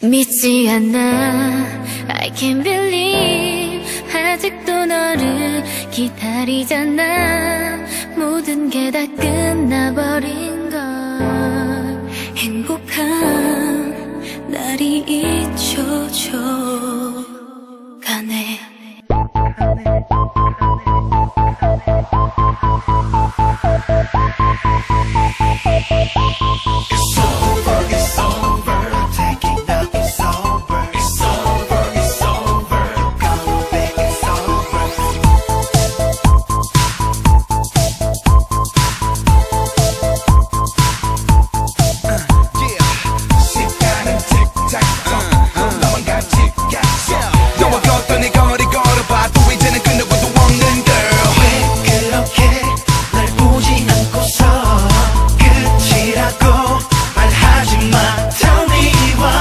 믿지 않아 I can't believe 아직도 너를 기다리잖아. 모든 게 다 끝나버린 걸. 행복한 날이 잊혀져 가네. It's over, it's over. Take it now, it's over. It's over, it's over. Come back, it's over. Yeah. 시간은 틱탁. 너만 가 틱탁. 너와 걷던 이 거리 걸어봐. 또 이제는 끝나고 또 없는 girl. 왜 그렇게 날 보지 않고서 끝이라고 말하지 마. Tell me why.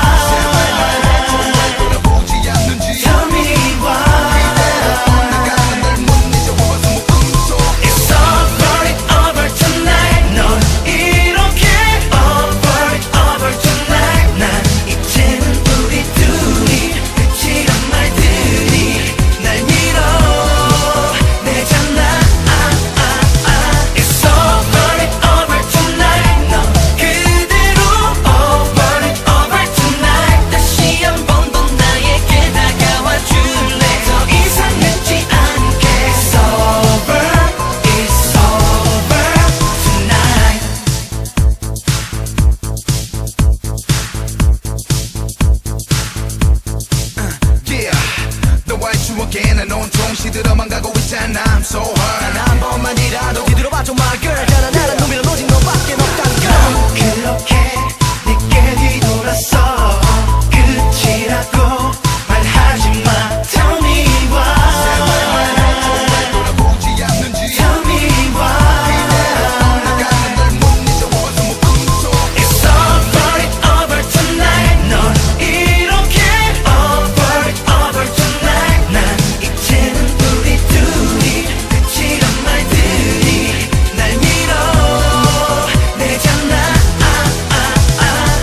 돌아보지 않는지. Tell me why. 나가는 날 못 잊어버려서 못 웃어. It's over, it's over tonight. 넌 이렇게 over, it's over tonight. 난 이제는 우리 둘이 끝이란 말들이 날 밀어내잖아. It's over, it's over tonight. 넌 그대로 over, it's over tonight. 다시 한 번 더 나에게 다가와 줄래. 더 이상 늦지 않게. It's over, it's over tonight. Yeah, 너와의 추억에 난 온통 시들어만 가고 있잖아. I'm so hurt. 단 한 번만이라도 뒤돌아봐줘 my girl. 다른 나란 놈이란 오직 너밖에 없다니까. 그렇게 내게 뒤돌아서 끝이라고 말하지 마. Tell me why. 돌아보지 않는지. Tell me why. 나가는 날 못 잊어버려서 못 웃어. It's over, it's over tonight. 넌 이렇게 over, it's over tonight. 난 이제는 우리 둘이 끝이란 말들이 날 밀어내잖아.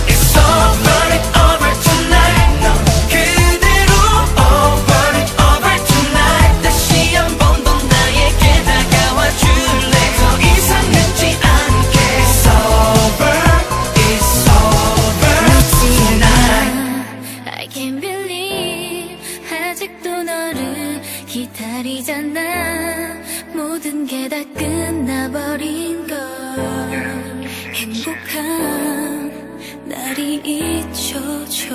It's over, it's over tonight. 넌 그대로 over, it's over tonight. 다시 한 번 더 나에게 다가와 줄래. 더 이상 늦지 않게. It's over, it's over tonight. I can't believe 아직도 너를 기다리잖아. 모든 게 다 끝나버린 걸. 행복한 날이 잊혀져